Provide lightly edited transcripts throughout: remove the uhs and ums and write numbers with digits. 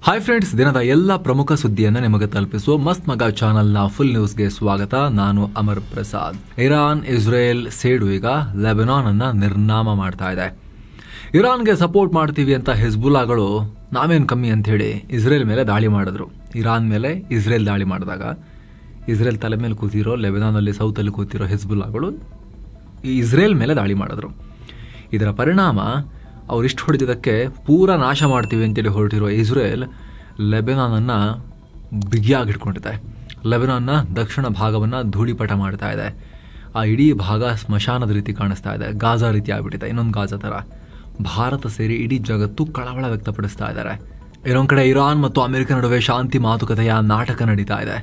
Hi friends, ದಿನದ ಎಲ್ಲ ಪ್ರಮುಖ ಸುದ್ದಿಯನ್ನು ನಿಮಗೆ ತಲುಪಿಸುವ ಮಸ್ತ್ ಮಗ ಚಾನಲ್ನ ಫುಲ್ ನ್ಯೂಸ್ಗೆ ಸ್ವಾಗತ. ನಾನು ಅಮರ್ ಪ್ರಸಾದ್. ಇರಾನ್ ಇಸ್ರೇಲ್ ಸೇಡು ಈಗ ಲೆಬನಾನ್ ಅನ್ನ ನಿರ್ನಾಮ ಮಾಡ್ತಾ ಇದೆ. ಇರಾನ್ಗೆ ಸಪೋರ್ಟ್ ಮಾಡ್ತೀವಿ ಅಂತ ಹಿಜ್ಬುಲ್ಲಾಗಳು ನಾವೇನು ಕಮ್ಮಿ ಅಂತ ಹೇಳಿ ಇಸ್ರೇಲ್ ಮೇಲೆ ದಾಳಿ ಮಾಡಿದ್ರು. ಇರಾನ್ ಮೇಲೆ ಇಸ್ರೇಲ್ ದಾಳಿ ಮಾಡಿದಾಗ ಇಸ್ರೇಲ್ ತಲೆ ಮೇಲೆ ಕೂತಿರೋ ಲೆಬನಾನಲ್ಲಿ ಸೌತಲ್ಲಿ ಕೂತಿರೋ ಹಿಜ್ಬುಲ್ಲಾಗಳು ಈ ಇಸ್ರೇಲ್ ಮೇಲೆ ದಾಳಿ ಮಾಡಿದ್ರು. ಇದರ ಪರಿಣಾಮ ಅವರಿಷ್ಟು ಹೊಡೆದಿದ್ದಕ್ಕೆ ಪೂರಾ ನಾಶ ಮಾಡ್ತೀವಿ ಅಂತೇಳಿ ಹೊರಟಿರೋ ಇಸ್ರೇಲ್ ಲೆಬನಾನನ್ನು ಬಿಗಿಯಾಗಿ ಹಿಡ್ಕೊಂಡಿದೆ. ಲೆಬನಾನ್ನ ದಕ್ಷಿಣ ಭಾಗವನ್ನು ಧೂಳಿಪಟ ಮಾಡ್ತಾ ಇದೆ. ಆ ಇಡೀ ಭಾಗ ಸ್ಮಶಾನದ ರೀತಿ ಕಾಣಿಸ್ತಾ ಇದೆ, ಗಾಜಾ ರೀತಿ ಆಗಿಬಿಟ್ಟಿದೆ, ಇನ್ನೊಂದು ಗಾಜಾ ಥರ. ಭಾರತ ಸೇರಿ ಇಡೀ ಜಗತ್ತು ಕಳವಳ ವ್ಯಕ್ತಪಡಿಸ್ತಾ ಇದ್ದಾರೆ. ಇನ್ನೊಂದು ಕಡೆ ಇರಾನ್ ಮತ್ತು ಅಮೆರಿಕ ನಡುವೆ ಶಾಂತಿ ಮಾತುಕತೆಯ ನಾಟಕ ನಡೀತಾ ಇದೆ.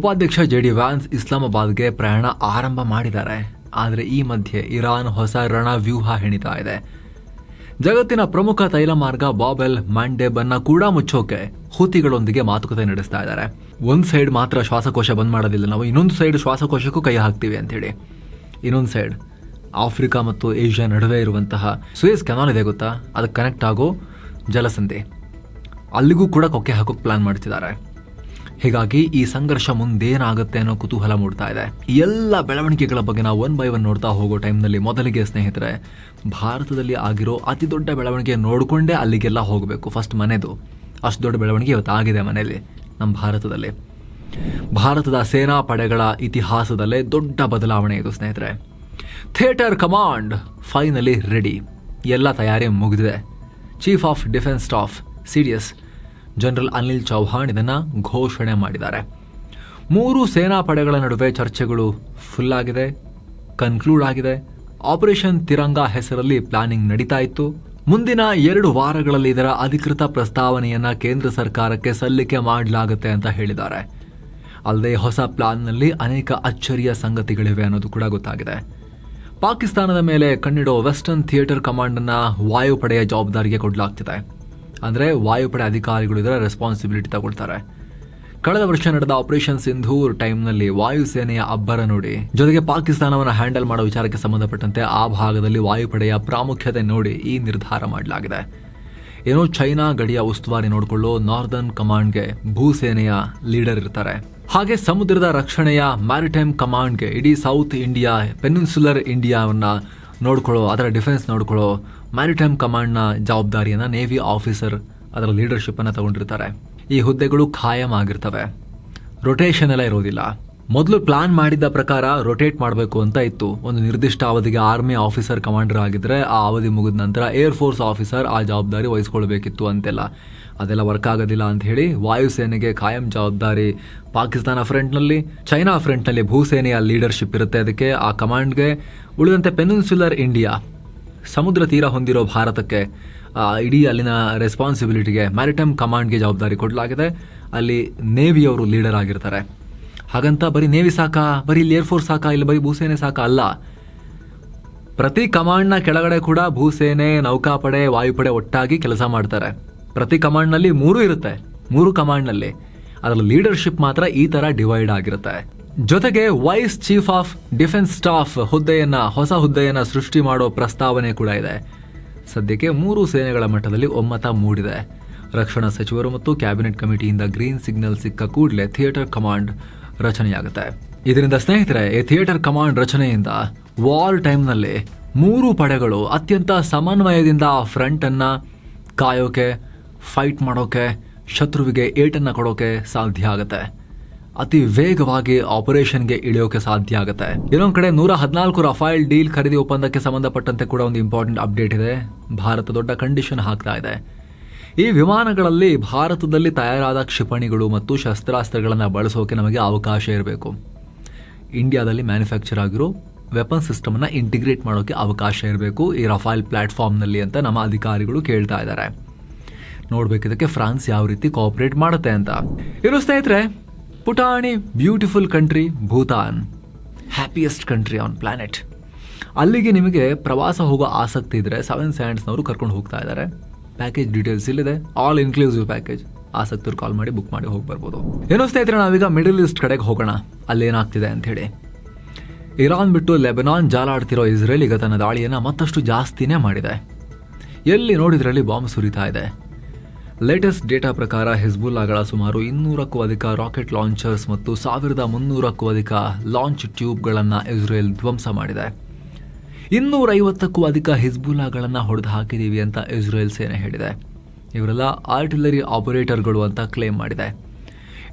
ಉಪಾಧ್ಯಕ್ಷ JD ವ್ಯಾನ್ಸ್ ಇಸ್ಲಾಮಾಬಾದ್ಗೆ ಪ್ರಯಾಣ ಆರಂಭ ಮಾಡಿದ್ದಾರೆ. ಆದರೆ ಈ ಮಧ್ಯೆ ಇರಾನ್ ಹೊಸ ರಣವ್ಯೂಹ ಹೆಣಿತಾ ಇದೆ. ಜಗತ್ತಿನ ಪ್ರಮುಖ ತೈಲ ಮಾರ್ಗ ಬಾಬ್ ಎಲ್ ಮಂಡೇಬ್ ಅನ್ನ ಕೂಡ ಮುಚ್ಚೋಕೆ ಹೂತಿಗಳೊಂದಿಗೆ ಮಾತುಕತೆ ನಡೆಸ್ತಾ ಇದ್ದಾರೆ. ಒಂದು ಸೈಡ್ ಮಾತ್ರ ಶ್ವಾಸಕೋಶ ಬಂದ್ ಮಾಡೋದಿಲ್ಲ ನಾವು, ಇನ್ನೊಂದು ಸೈಡ್ ಶ್ವಾಸಕೋಶಕ್ಕೂ ಕೈ ಹಾಕ್ತೀವಿ ಅಂತೇಳಿ. ಇನ್ನೊಂದು ಸೈಡ್ ಆಫ್ರಿಕಾ ಮತ್ತು ಏಷ್ಯಾ ನಡುವೆ ಇರುವಂತಹ ಸುಯೆಸ್ ಕೆನಾಲ್ ಇದೆ ಗೊತ್ತಾ, ಅದಕ್ಕೆ ಕನೆಕ್ಟ್ ಆಗೋ ಜಲಸಂಧಿ, ಅಲ್ಲಿಗೂ ಕೂಡ ಕೊಕ್ಕೆ ಹಾಕೋಕೆ ಪ್ಲಾನ್ ಮಾಡ್ತಿದ್ದಾರೆ. ಹೀಗಾಗಿ ಈ ಸಂಘರ್ಷ ಮುಂದೇನಾಗುತ್ತೆ ಅನ್ನೋ ಕುತೂಹಲ ಮೂಡ್ತಾ ಇದೆ. ಎಲ್ಲ ಬೆಳವಣಿಗೆಗಳ ಬಗ್ಗೆ ನಾವು ಒನ್ ಬೈ ಒನ್ ನೋಡ್ತಾ ಹೋಗೋ ಟೈಮ್ನಲ್ಲಿ ಮೊದಲಿಗೆ ಸ್ನೇಹಿತರೆ, ಭಾರತದಲ್ಲಿ ಆಗಿರೋ ಅತಿ ದೊಡ್ಡ ಬೆಳವಣಿಗೆ ನೋಡಿಕೊಂಡೇ ಅಲ್ಲಿಗೆಲ್ಲ ಹೋಗಬೇಕು. ಫಸ್ಟ್ ಮನೆದು. ಅಷ್ಟು ದೊಡ್ಡ ಬೆಳವಣಿಗೆ ಇವತ್ತು ಆಗಿದೆ ಮನೆಯಲ್ಲಿ, ನಮ್ಮ ಭಾರತದಲ್ಲಿ. ಭಾರತದ ಸೇನಾ ಪಡೆಗಳ ಇತಿಹಾಸದಲ್ಲೇ ದೊಡ್ಡ ಬದಲಾವಣೆ ಇದು ಸ್ನೇಹಿತರೆ. ಥಿಯೇಟರ್ ಕಮಾಂಡ್ ಫೈನಲಿ ರೆಡಿ, ಎಲ್ಲ ತಯಾರಿ ಮುಗಿದಿದೆ. Chief of defence staff CDS general Anil Chauhan ಇದನ್ನು ಘೋಷಣೆ ಮಾಡಿದ್ದಾರೆ. 3 ಸೇನಾ ಪಡೆಗಳ ನಡುವೆ ಚರ್ಚೆಗಳು ಫುಲ್ ಆಗಿದೆ, ಕನ್ಕ್ಲೂಡ್ ಆಗಿದೆ. ಆಪರೇಷನ್ ತಿರಂಗ ಹೆಸರಲ್ಲಿ ಪ್ಲಾನಿಂಗ್ ನಡೀತಾ ಇತ್ತು. ಮುಂದಿನ 2 ವಾರಗಳಲ್ಲಿ ಇದರ ಅಧಿಕೃತ ಪ್ರಸ್ತಾವನೆಯನ್ನ ಕೇಂದ್ರ ಸರ್ಕಾರಕ್ಕೆ ಸಲ್ಲಿಕೆ ಮಾಡಲಾಗುತ್ತೆ ಅಂತ ಹೇಳಿದ್ದಾರೆ. ಅಲ್ಲದೆ ಹೊಸ ಪ್ಲಾನ್ನಲ್ಲಿ ಅನೇಕ ಅಚ್ಚರಿಯ ಸಂಗತಿಗಳಿವೆ ಅನ್ನೋದು ಕೂಡ ಗೊತ್ತಾಗಿದೆ. ಪಾಕಿಸ್ತಾನದ ಮೇಲೆ ಕಣ್ಣಿಡೋ ವೆಸ್ಟರ್ನ್ ಥಿಯೇಟರ್ ಕಮಾಂಡ್ ಅನ್ನ ವಾಯುಪಡೆಯ ಜವಾಬ್ದಾರಿಗೆ ಕೊಡಲಾಗ್ತಿದೆ. ಅಂದರೆ ವಾಯುಪಡೆ ಅಧಿಕಾರಿಗಳು ಇದರ ರೆಸ್ಪಾನ್ಸಿಬಿಲಿಟಿ ತಗೊಳ್ತಾರೆ. ಕಳೆದ ವರ್ಷ ನಡೆದ ಆಪರೇಷನ್ ಸಿಂಧೂರ್ ಟೈಮ್ನಲ್ಲಿ ವಾಯುಸೇನೆಯ ಅಬ್ಬರ ನೋಡಿ, ಜೊತೆಗೆ ಪಾಕಿಸ್ತಾನವನ್ನು ಹ್ಯಾಂಡಲ್ ಮಾಡೋ ವಿಚಾರಕ್ಕೆ ಸಂಬಂಧಪಟ್ಟಂತೆ ಆ ಭಾಗದಲ್ಲಿ ವಾಯುಪಡೆಯ ಪ್ರಾಮುಖ್ಯತೆ ನೋಡಿ ಈ ನಿರ್ಧಾರ ಮಾಡಲಾಗಿದೆ. ಏನೋ ಚೈನಾ ಗಡಿಯ ಉಸ್ತುವಾರಿ ನೋಡಿಕೊಳ್ಳೋ ನಾರ್ದರ್ನ್ ಕಮಾಂಡ್ಗೆ ಭೂಸೇನೆಯ ಲೀಡರ್ ಇರ್ತಾರೆ. ಹಾಗೆ ಸಮುದ್ರದ ರಕ್ಷಣೆಯ ಮ್ಯಾರಿಟೈಮ್ ಕಮಾಂಡ್ಗೆ ಇಡೀ ಸೌತ್ ಇಂಡಿಯಾ, ಪೆನಿನ್ಸುಲರ್ ಇಂಡಿಯಾವನ್ನ ನೋಡ್ಕೊಳ್ಳೋ, ಅದರ ಡಿಫೆನ್ಸ್ ನೋಡ್ಕೊಳ್ಳೋ ಮ್ಯಾರಿಟೈಮ್ ಕಮಾಂಡ್ನ ಜವಾಬ್ದಾರಿಯನ್ನು ನೇವಿ ಆಫೀಸರ್ ಅದರ ಲೀಡರ್ಶಿಪ್ ಅನ್ನು ತಗೊಂಡಿರ್ತಾರೆ. ಈ ಹುದ್ದೆಗಳು ಖಾಯಂ ಆಗಿರ್ತವೆ, ರೊಟೇಷನ್ ಎಲ್ಲ ಇರೋದಿಲ್ಲ. ಮೊದಲು ಪ್ಲಾನ್ ಮಾಡಿದ್ದ ಪ್ರಕಾರ ರೊಟೇಟ್ ಮಾಡಬೇಕು ಅಂತ ಇತ್ತು. ಒಂದು ನಿರ್ದಿಷ್ಟ ಅವಧಿಗೆ ಆರ್ಮಿ ಆಫೀಸರ್ ಕಮಾಂಡರ್ ಆಗಿದ್ರೆ ಆ ಅವಧಿ ಮುಗಿದ ನಂತರ ಏರ್ ಫೋರ್ಸ್ ಆಫೀಸರ್ ಆ ಜವಾಬ್ದಾರಿ ವಹಿಸ್ಕೊಳ್ಬೇಕಿತ್ತು ಅಂತೆಲ್ಲ. ಅದೆಲ್ಲ ವರ್ಕ್ ಆಗೋದಿಲ್ಲ ಅಂತ ಹೇಳಿ ವಾಯುಸೇನೆಗೆ ಖಾಯಂ ಜವಾಬ್ದಾರಿ ಪಾಕಿಸ್ತಾನ ಫ್ರಂಟ್ನಲ್ಲಿ, ಚೈನಾ ಫ್ರಂಟ್ನಲ್ಲಿ ಭೂಸೇನೆಯ ಲೀಡರ್ಶಿಪ್ ಇರುತ್ತೆ. ಅದಕ್ಕೆ ಆ ಕಮಾಂಡ್ಗೆ ಉಳಿದಂತೆ ಪೆನಿನ್ಸುಲರ್ ಇಂಡಿಯಾ, ಸಮುದ್ರ ತೀರ ಹೊಂದಿರೋ ಭಾರತಕ್ಕೆ ಇಡೀ ಅಲ್ಲಿನ ರೆಸ್ಪಾನ್ಸಿಬಿಲಿಟಿಗೆ ಮ್ಯಾರಿಟೈಮ್ ಕಮಾಂಡ್ಗೆ ಜವಾಬ್ದಾರಿ ಕೊಡಲಾಗಿದೆ. ಅಲ್ಲಿ ನೇವಿಯವರು ಲೀಡರ್ ಆಗಿರ್ತಾರೆ. ಹಾಗಂತ ಬರೀ ನೇವಿ ಸಾಕ, ಬರೀ ಇಲ್ಲಿ ಏರ್ಫೋರ್ಸ್ ಸಾಕ, ಇಲ್ಲಿ ಬರೀ ಭೂಸೇನೆ ಸಾಕ ಅಲ್ಲ. ಪ್ರತಿ ಕಮಾಂಡ್ನ ಕೆಳಗಡೆ ಕೂಡ ಭೂಸೇನೆ, ನೌಕಾಪಡೆ, ವಾಯುಪಡೆ ಒಟ್ಟಾಗಿ ಕೆಲಸ ಮಾಡ್ತಾರೆ. ಪ್ರತಿ ಕಮಾಂಡ್ನಲ್ಲಿ 3 ಇರುತ್ತೆ. 3 ಕಮಾಂಡ್ನಲ್ಲಿ ಅದರ ಲೀಡರ್ಶಿಪ್ ಮಾತ್ರ ಈ ತರ ಡಿವೈಡ್ ಆಗಿರುತ್ತೆ. ಜೊತೆಗೆ vice chief of defence staff ಹೊಸ ಹುದ್ದೆಯನ್ನ ಸೃಷ್ಟಿ ಮಾಡೋ ಪ್ರಸ್ತಾವನೆ ಕೂಡ ಇದೆ. ಸದ್ಯಕ್ಕೆ 3 ಸೇನೆಗಳ ಮಟ್ಟದಲ್ಲಿ ಒಮ್ಮತ ಮೂಡಿದೆ. ರಕ್ಷಣಾ ಸಚಿವರು ಮತ್ತು ಕ್ಯಾಬಿನೆಟ್ ಕಮಿಟಿಯಿಂದ ಗ್ರೀನ್ ಸಿಗ್ನಲ್ ಸಿಕ್ಕ ಕೂಡಲೇ ಥಿಯೇಟರ್ ಕಮಾಂಡ್ ರಚನೆಯಾಗುತ್ತೆ. ಇದರಿಂದ ಸ್ನೇಹಿತರೆ, ಈ ಥಿಯೇಟರ್ ಕಮಾಂಡ್ ರಚನೆಯಿಂದ ವಾರ್ ಟೈಮ್ನಲ್ಲಿ 3 ಪಡೆಗಳು ಅತ್ಯಂತ ಸಮನ್ವಯದಿಂದ ಫ್ರಂಟ್ ಅನ್ನ ಕಾಯೋಕೆ, ಫೈಟ್ ಮಾಡೋಕೆ, ಶತ್ರುವಿಗೆ ಏಟನ್ನ ಕೊಡೋಕೆ ಸಾಧ್ಯ ಆಗುತ್ತೆ. ಅತಿ ವೇಗವಾಗಿ ಆಪರೇಷನ್ಗೆ ಇಳಿಯೋಕೆ ಸಾಧ್ಯ ಆಗುತ್ತೆ. ಇನ್ನೊಂದು ಕಡೆ 114 ರಫೇಲ್ ಡೀಲ್ ಖರೀದಿ ಒಪ್ಪಂದಕ್ಕೆ ಸಂಬಂಧಪಟ್ಟಂತೆ ಕೂಡ ಒಂದು ಇಂಪಾರ್ಟೆಂಟ್ ಅಪ್ಡೇಟ್ ಇದೆ. ಭಾರತ ದೊಡ್ಡ ಕಂಡೀಷನ್ ಹಾಕ್ತಾ ಇದೆ. ಈ ವಿಮಾನಗಳಲ್ಲಿ ಭಾರತದಲ್ಲಿ ತಯಾರಾದ ಕ್ಷಿಪಣಿಗಳು ಮತ್ತು ಶಸ್ತ್ರಾಸ್ತ್ರಗಳನ್ನು ಬಳಸೋಕೆ ನಮಗೆ ಅವಕಾಶ ಇರಬೇಕು. ಇಂಡಿಯಾದಲ್ಲಿ ಮ್ಯಾನುಫ್ಯಾಕ್ಚರ್ ಆಗಿರೋ ವೆಪನ್ ಸಿಸ್ಟಮ್ ಅನ್ನ ಇಂಟಿಗ್ರೇಟ್ ಮಾಡೋಕೆ ಅವಕಾಶ ಇರಬೇಕು ಈ ರಫೇಲ್ ಪ್ಲಾಟ್ಫಾರ್ಮ್ನಲ್ಲಿ ಅಂತ ನಮ್ಮ ಅಧಿಕಾರಿಗಳು ಕೇಳ್ತಾ ಇದ್ದಾರೆ. ನೋಡ್ಬೇಕಿದಕ್ಕೆ ಫ್ರಾನ್ಸ್ ಯಾವ ರೀತಿ ಕೋಆಪರೇಟ್ ಮಾಡುತ್ತೆ ಅಂತ. ಇರೋ ಸ್ನೇಹಿತರೆ, ಪುಟಾಣಿ beautiful country Bhutan, happiest country on planet. ಅಲ್ಲಿಗೆ ನಿಮಗೆ ಪ್ರವಾಸ ಹೋಗೋ ಆಸಕ್ತಿ ಇದ್ರೆ 7 ಸ್ಯಾಂಡ್ಸ್ನವರು ಕರ್ಕೊಂಡು ಹೋಗ್ತಾ ಇದ್ದಾರೆ. ಪ್ಯಾಕೇಜ್ ಡೀಟೇಲ್ಸ್ ಇಲ್ಲಿದೆ, ಆಲ್ ಇನ್ಕ್ಲೂಸಿವ್ ಪ್ಯಾಕೇಜ್. ಆಸಕ್ತರು ಕಾಲ್ ಮಾಡಿ ಬುಕ್ ಮಾಡಿ ಹೋಗಿ ಬರ್ಬೋದು. ಏನೋ ಸ್ನೇಹಿತರೆ, ನಾವೀಗ ಮಿಡಲ್ ಈಸ್ಟ್ ಕಡೆಗೆ ಹೋಗೋಣ, ಅಲ್ಲೇನಾಗ್ತಿದೆ ಅಂತ ಹೇಳಿ. ಇರಾನ್ ಬಿಟ್ಟು ಲೆಬನಾನ್ ಜಾಲಾಡ್ತಿರೋ ಇಸ್ರೇಲ್ ಈಗ ತನ್ನ ದಾಳಿಯನ್ನು ಮತ್ತಷ್ಟು ಜಾಸ್ತಿನೇ ಮಾಡಿದೆ. ಎಲ್ಲಿ ನೋಡಿದ್ರಲ್ಲಿ ಬಾಂಬ್ ಸುರಿತಾ ಇದೆ. ಲೇಟೆಸ್ಟ್ ಡೇಟಾ ಪ್ರಕಾರ ಹಿಜ್ಬುಲ್ಲಾಗಳ ಸುಮಾರು 200ಕ್ಕೂ ಅಧಿಕ ರಾಕೆಟ್ ಲಾಂಚರ್ಸ್ ಮತ್ತು 1300ಕ್ಕೂ ಅಧಿಕ ಲಾಂಚ್ ಟ್ಯೂಬ್ಗಳನ್ನು ಇಸ್ರೇಲ್ ಧ್ವಂಸ ಮಾಡಿದೆ. 250ಕ್ಕೂ ಅಧಿಕ ಹಿಜ್ಬುಲ್ಲಾಗಳನ್ನು ಹೊಡೆದು ಹಾಕಿದ್ದೀವಿ ಅಂತ ಇಸ್ರೇಲ್ ಸೇನೆ ಹೇಳಿದೆ. ಇವರೆಲ್ಲ ಆರ್ಟಿಲರಿ ಆಪರೇಟರ್ಗಳು ಅಂತ ಕ್ಲೇಮ್ ಮಾಡಿದೆ.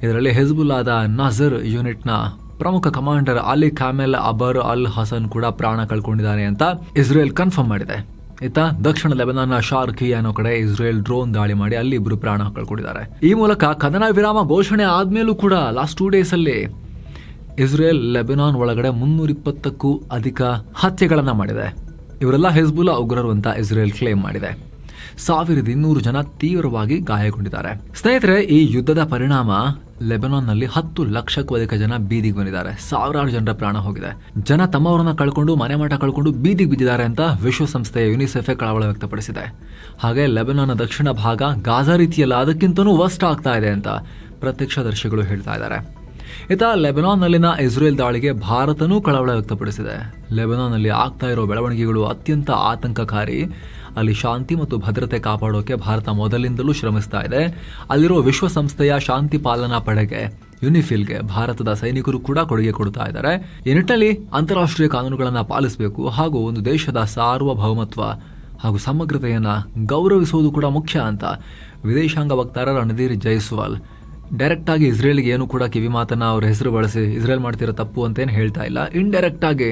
ಇದರಲ್ಲಿ ಹಿಜ್ಬುಲ್ಲಾದ ನಜರ್ ಯೂನಿಟ್ನ ಪ್ರಮುಖ ಕಮಾಂಡರ್ ಅಲಿ ಕಾಮೆಲ್ ಅಬರ್ ಅಲ್ ಹಸನ್ ಕೂಡ ಪ್ರಾಣ ಕಳ್ಕೊಂಡಿದ್ದಾನೆ ಅಂತ ಇಸ್ರೇಲ್ ಕನ್ಫರ್ಮ್ ಮಾಡಿದೆ. ಇತ್ತ ದಕ್ಷಿಣ ಲೆಬನಾನ್ನ ಶಾರ್ಕಿ ಅನ್ನೋ ಕಡೆ ಇಸ್ರೇಲ್ ಡ್ರೋನ್ ದಾಳಿ ಮಾಡಿ ಅಲ್ಲಿ ಇಬ್ಬರು ಪ್ರಾಣ ಕಳ್ಕೊಂಡಿದ್ದಾರೆ. ಈ ಮೂಲಕ ಕದನ ವಿರಾಮ ಘೋಷಣೆ ಆದ್ಮೇಲೂ ಕೂಡ ಲಾಸ್ಟ್ 2 ಡೇಸ್ ಅಲ್ಲಿ ಇಸ್ರೇಲ್ ಲೆಬನಾನ್ ಒಳಗಡೆ 320ಕ್ಕೂ ಅಧಿಕ ಹತ್ಯೆಗಳನ್ನ ಮಾಡಿದೆ. ಇವರೆಲ್ಲ ಹಿಜ್ಬುಲ್ಲಾ ಉಗ್ರರು ಅಂತ ಇಸ್ರೇಲ್ ಕ್ಲೇಮ್ ಮಾಡಿದೆ. 1200 ಜನ ತೀವ್ರವಾಗಿ ಗಾಯಗೊಂಡಿದ್ದಾರೆ. ಸ್ನೇಹಿತರೆ, ಈ ಯುದ್ಧದ ಪರಿಣಾಮ ಲೆಬನಾನ್ನಲ್ಲಿ 10 ಲಕ್ಷಕ್ಕೂ ಅಧಿಕ ಜನ ಬೀದಿಗೆ ಬಂದಿದ್ದಾರೆ. ಸಾವಿರಾರು ಜನರ ಪ್ರಾಣ ಹೋಗಿದೆ. ಜನ ತಮ್ಮವರನ್ನ ಕಳ್ಕೊಂಡು ಮನೆ ಮಠ ಕಳ್ಕೊಂಡು ಬೀದಿಗೆ ಬಿದ್ದಿದ್ದಾರೆ ಅಂತ ವಿಶ್ವಸಂಸ್ಥೆ ಯುನಿಸೆಫ್ ಕಳವಳ ವ್ಯಕ್ತಪಡಿಸಿದೆ. ಹಾಗೆ ಲೆಬನಾನ್ನ ದಕ್ಷಿಣ ಭಾಗ ಗಾಜಾ ರೀತಿಯಲ್ಲ, ಅದಕ್ಕಿಂತನೂ ವರ್ಸ್ಟ್ ಆಗ್ತಾ ಇದೆ ಅಂತ ಪ್ರತ್ಯಕ್ಷದರ್ಶಿಗಳು ಹೇಳ್ತಾ ಇದ್ದಾರೆ. ಇತ್ತ ಲೆಬನಾನ್ನಲ್ಲಿನ ಇಸ್ರೇಲ್ ದಾಳಿಗೆ ಭಾರತನೂ ಕಳವಳ ವ್ಯಕ್ತಪಡಿಸಿದೆ. ಲೆಬನಾನ್ನಲ್ಲಿ ಆಗ್ತಾ ಇರೋ ಬೆಳವಣಿಗೆಗಳು ಅತ್ಯಂತ ಆತಂಕಕಾರಿ. ಅಲ್ಲಿ ಶಾಂತಿ ಮತ್ತು ಭದ್ರತೆ ಕಾಪಾಡೋಕೆ ಭಾರತ ಮೊದಲಿಂದಲೂ ಶ್ರಮಿಸ್ತಾ ಇದೆ. ಅಲ್ಲಿರೋ ವಿಶ್ವಸಂಸ್ಥೆಯ ಶಾಂತಿ ಪಾಲನಾ ಪಡೆಗೆ ಯುನಿಫಿಲ್ಗೆ ಭಾರತದ ಸೈನಿಕರು ಕೂಡ ಕೊಡುಗೆ ಕೊಡ್ತಾ ಇದ್ದಾರೆ. ಈ ನಿಟ್ಟಿನಲ್ಲಿ ಅಂತಾರಾಷ್ಟ್ರೀಯ ಕಾನೂನುಗಳನ್ನು ಪಾಲಿಸಬೇಕು ಹಾಗೂ ಒಂದು ದೇಶದ ಸಾರ್ವಭೌಮತ್ವ ಹಾಗೂ ಸಮಗ್ರತೆಯನ್ನು ಗೌರವಿಸುವುದು ಕೂಡ ಮುಖ್ಯ ಅಂತ ವಿದೇಶಾಂಗ ವಕ್ತಾರ ರಣಧೀರ್ ಜೈಸ್ವಾಲ್ ಡೈರೆಕ್ಟ್ ಆಗಿ ಇಸ್ರೇಲ್ಗೆ ಏನು ಕೂಡ ಕಿವಿ ಮಾತನ್ನ ಅವ್ರ ಹೆಸರು ಬಳಸಿ ಇಸ್ರೇಲ್ ಮಾಡ್ತಿರೋ ತಪ್ಪು ಅಂತೇನು ಹೇಳ್ತಾ ಇಲ್ಲ. ಇಂಡೈರೆಕ್ಟ್ ಆಗಿ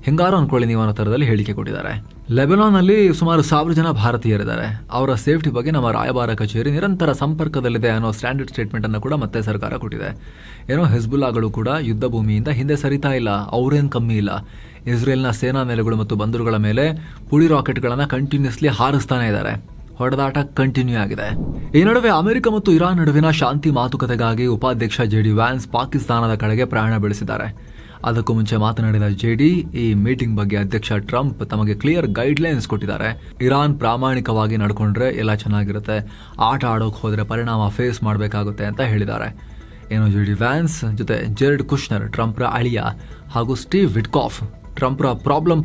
ಹೆಂಗಾರು ಅನ್ಕೊಳ್ಳಿ ನೀವು ಅನ್ನೋ ಥರದಲ್ಲಿ ಹೇಳಿಕೆ ಕೊಟ್ಟಿದ್ದಾರೆ. ಲೆಬನಾನ್ನಲ್ಲಿ ಸುಮಾರು 1000 ಜನ ಭಾರತೀಯರಿದ್ದಾರೆ. ಅವರ ಸೇಫ್ಟಿ ಬಗ್ಗೆ ನಮ್ಮ ರಾಯಭಾರ ಕಚೇರಿ ನಿರಂತರ ಸಂಪರ್ಕದಲ್ಲಿದೆ ಅನ್ನೋ ಸ್ಟ್ಯಾಂಡರ್ಡ್ ಸ್ಟೇಟ್ಮೆಂಟ್ ಅನ್ನು ಕೂಡ ಮತ್ತೆ ಸರ್ಕಾರ ಕೊಟ್ಟಿದೆ. ಏನೋ ಹಿಜ್ಬುಲ್ಲಾಗಳು ಕೂಡ ಯುದ್ಧ ಭೂಮಿಯಿಂದ ಹಿಂದೆ ಸರಿತಾ ಇಲ್ಲ, ಅವರೇನು ಕಮ್ಮಿ ಇಲ್ಲ. ಇಸ್ರೇಲ್ನ ಸೇನಾ ನೆಲೆಗಳು ಮತ್ತು ಬಂದರುಗಳ ಮೇಲೆ ಪುಡಿ ರಾಕೆಟ್ಗಳನ್ನು ಕಂಟಿನ್ಯೂಸ್ಲಿ ಹಾರಿಸ್ತಾನೆ ಇದ್ದಾರೆ. ಹೊಡೆದಾಟ ಕಂಟಿನ್ಯೂ ಆಗಿದೆ. ಈ ನಡುವೆ ಅಮೆರಿಕ ಮತ್ತು ಇರಾನ್ ನಡುವಿನ ಶಾಂತಿ ಮಾತುಕತೆಗಾಗಿ ಉಪಾಧ್ಯಕ್ಷ JD ವ್ಯಾನ್ಸ್ ಪಾಕಿಸ್ತಾನದ ಕಡೆಗೆ ಪ್ರಯಾಣ ಬೆಳೆಸಿದ್ದಾರೆ. ಅದಕ್ಕೂ ಮುಂಚೆ ಮಾತನಾಡಿದ JD, ಈ ಮೀಟಿಂಗ್ ಬಗ್ಗೆ ಅಧ್ಯಕ್ಷ ಟ್ರಂಪ್ ತಮಗೆ ಕ್ಲಿಯರ್ ಗೈಡ್ಲೈನ್ಸ್ ಕೊಟ್ಟಿದ್ದಾರೆ. ಇರಾನ್ ಪ್ರಾಮಾಣಿಕವಾಗಿ ನಡ್ಕೊಂಡ್ರೆ ಎಲ್ಲ ಚೆನ್ನಾಗಿರುತ್ತೆ, ಆಟ ಆಡೋಕೆ ಹೋದ್ರೆ ಪರಿಣಾಮ ಫೇಸ್ ಮಾಡಬೇಕಾಗುತ್ತೆ ಅಂತ ಹೇಳಿದ್ದಾರೆ. ಏನೋ JD ವ್ಯಾನ್ಸ್ ಜೊತೆ ಜೆರೆಡ್ ಕುಶ್ನರ್, ಟ್ರಂಪ್ರ ಅಳಿಯ, ಹಾಗೂ ಸ್ಟೀವ್ ವಿಟ್ಕಾಫ್, ಟ್ರಂಪ್ರ ಪ್ರಾಬ್ಲಮ್